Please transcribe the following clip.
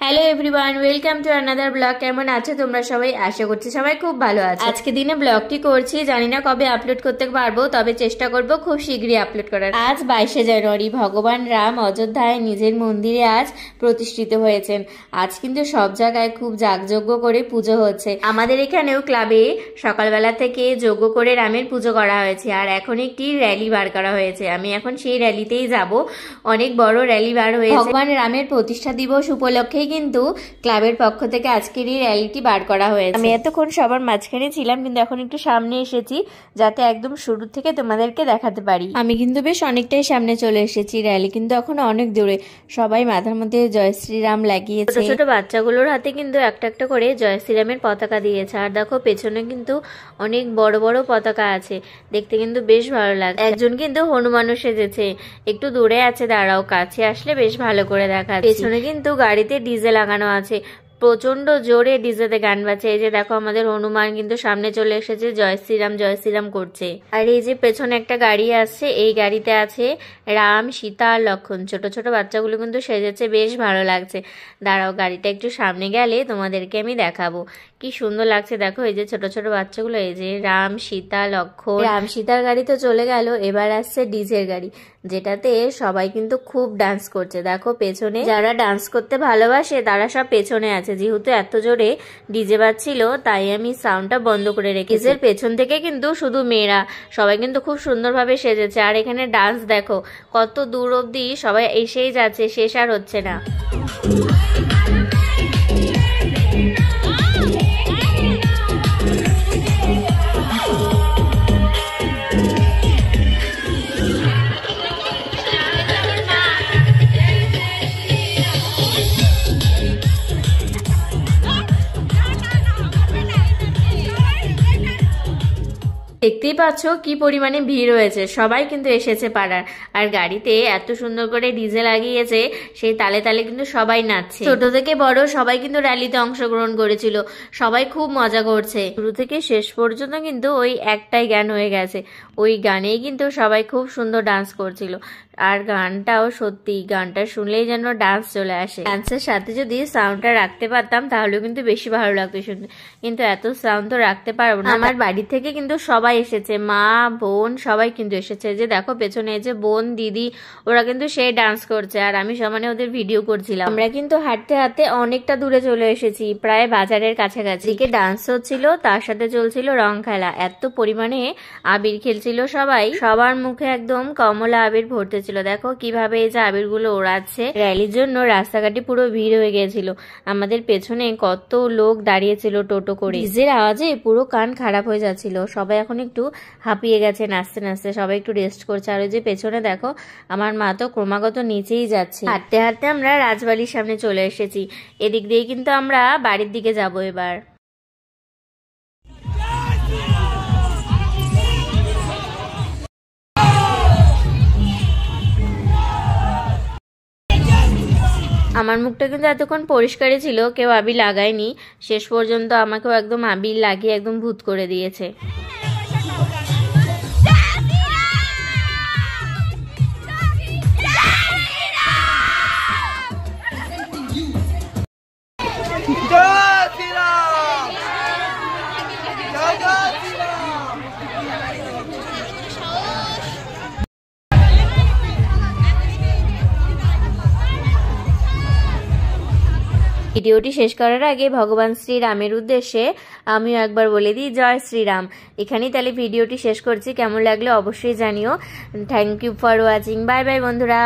Hello everyone, welcome to another blog. কেমন আছো তোমরা সবাই? আশা করছি সবাই খুব ভালো আছো। আজকে দিনে ব্লগটি করছি, জানি না কবে আপলোড করতে পারবো, তবে চেষ্টা করব খুব শীঘ্রই আপলোড করার। আজ 22শে জানুয়ারি, ভগবান রাম অযোধ্যায় নিজের মন্দিরে আজ প্রতিষ্ঠিত হয়েছেন। আজ কিন্তু সব জায়গায় খুব যাগযজ্ঞ করে পুজো হচ্ছে। আমাদের এখানেও ক্লাবে সকালবেলা থেকে যজ্ঞ করে রামের পুজো করা হয়েছে, আর এখন একটি র্যালি বার করা হয়েছে। আমি এখন সেই র্যালিতেই যাব। অনেক বড় র্যালি বার হয়েছে। ভগবান রামের প্রতিষ্ঠা দিবস উপলক্ষে কিন্তু ক্লাবের পক্ষ থেকে আজকের এই র্যালিটি বার করা হয়েছে। আমি এতক্ষণ সবার মাঝখানে ছিলাম, কিন্তু এখন একটু সামনে এসেছি যাতে একদম শুরু থেকে তোমাদেরকে দেখাতে পারি। আমি কিন্তু বেশ অনেকটাই সামনে চলে এসেছি। র্যালি কিন্তু এখন অনেক দূরে। সবাই মাথার মধ্যে জয় শ্রীরাম লাগিয়েছে। ছোট ছোট বাচ্চাগুলোর হাতে কিন্তু একটা একটা করে জয় শ্রীরামের পতাকা দিয়েছে। আর দেখো পেছনে কিন্তু অনেক বড় বড় পতাকা আছে, দেখতে কিন্তু বেশ ভালো লাগে। একজন কিন্তু হনুমানও সেজেছে, একটু দূরে আছে, দাঁড়াও, কাছে আসলে বেশ ভালো করে দেখা। পেছনে কিন্তু গাড়িতে ডিজে লাগানো আছে, প্রচন্ড জোরে ডিজেতে গান বাজছে। এই যে দেখো আমাদের হনুমান কিন্তু সামনে চলে এসেছে, জয় শ্রীরাম করছে। আর এই যে পেছনে একটা গাড়ি আসছে, এই গাড়িতে আছে রাম, সীতা আর লক্ষণ। ছোট ছোট বাচ্চাগুলো কিন্তু সেজেছে, বেশ ভালো লাগছে। দাঁড়াও, গাড়িটা একটু সামনে গেলে তোমাদেরকে আমি দেখাবো কি সুন্দর লাগছে। দেখো এই যে ছোট ছোট বাচ্চাগুলো, এই যে রাম, সীতা, লক্ষণ। রাম সীতার গাড়ি তো চলে গেল, এবার আসছে ডিজের গাড়ি, যেটাতে সবাই কিন্তু খুব ডান্স করছে। দেখো পেছনে যারা ডান্স করতে ভালোবাসে তারা সব পেছনে আছে। যেহেতু এত জোরে ডিজে বাজছিল, তাই আমি সাউন্ডটা বন্ধ করে রেখেছি। ডিজের পেছন থেকে কিন্তু শুধু মেয়েরা, সবাই কিন্তু খুব সুন্দরভাবে সেজেছে। আর এখানে ডান্স দেখো কত দূর অব্দি সবাই এসেই যাচ্ছে, শেষ আর হচ্ছে না। দেখতেই পাচ্ছ কি পরিমাণে ভিড় হয়েছে, সবাই কিন্তু এসেছে পাড়ার। আর গাড়িতে এত সুন্দর করে ডিজে লাগিয়েছে, সেই তালে তালে কিন্তু সবাই নাচছে। ছোট থেকে বড় সবাই কিন্তু র্যালিতে অংশগ্রহণ করেছিল, সবাই খুব মজা করছে। শুরু থেকে শেষ পর্যন্ত কিন্তু ওই একটাই গান হয়ে গেছে, ওই গানেই কিন্তু সবাই খুব সুন্দর ডান্স করছিল। আর গানটাও সত্যি, গানটা শুনলেই যেন ডান্স চলে আসে। ডান্সের সাথে যদি সাউন্ডটা রাখতে পারতাম তাহলেও কিন্তু বেশি ভালো লাগতো শুনতে, কিন্তু এত সাউন্ড তো রাখতে পারবো না। আমার বাড়ি থেকে কিন্তু সবাই এসেছে, মা, বোন সবাই কিন্তু এসেছে। যে দেখো পেছনে যে বোন, দিদি, ওরা কিন্তু সেই ডান্স করছে, আর আমি সমানে ওদের ভিডিও করছিলাম। আমরা কিন্তু হাঁটতে হাঁটতে অনেকটা দূরে চলে এসেছি, প্রায় বাজারের কাছাকাছি। ডান্স হচ্ছিল, তার সাথে চলছিল রং খেলা। এত পরিমাণে আবির খেলছিল সবাই, সবার মুখে একদম কমলা আবির ভরতে। দেখো কিভাবে এই যে আবির গুলো ওড়াচ্ছে। র্যালির জন্য রাস্তাঘাটে পুরো ভিড় হয়ে গেছিল। আমাদের পেছনে কত লোক দাঁড়িয়েছিল টোটো করে। ডিজের আওয়াজে পুরো কান খারাপ হয়ে যাচ্ছিল। সবাই এখন একটু হাঁপিয়ে গেছে নাচতে নাচতে, সবাই একটু রেস্ট করছে। আর ওই যে পেছনে দেখো আমার মা তো ক্রমাগত নিচেই যাচ্ছে। হাঁটতে হাঁটতে আমরা রাজবাড়ির সামনে চলে এসেছি। এদিক দিয়ে কিন্তু আমরা বাড়ির দিকে যাব এবার। আমার মুখটা কিন্তু এতক্ষণ পরিষ্কারই ছিল, কেউ আবির লাগায়নি। শেষ পর্যন্ত আমাকেও একদম আবির লাগিয়ে একদম ভূত করে দিয়েছে। ভিডিওটি শেষ করার আগে ভগবান শ্রীরামের উদ্দেশ্যে আমিও একবার বলে দিই জয় শ্রীরাম। এখানেই তাহলে ভিডিওটি শেষ করছি। কেমন লাগলো অবশ্যই জানিও। Thank you for watching. Bye bye বন্ধুরা।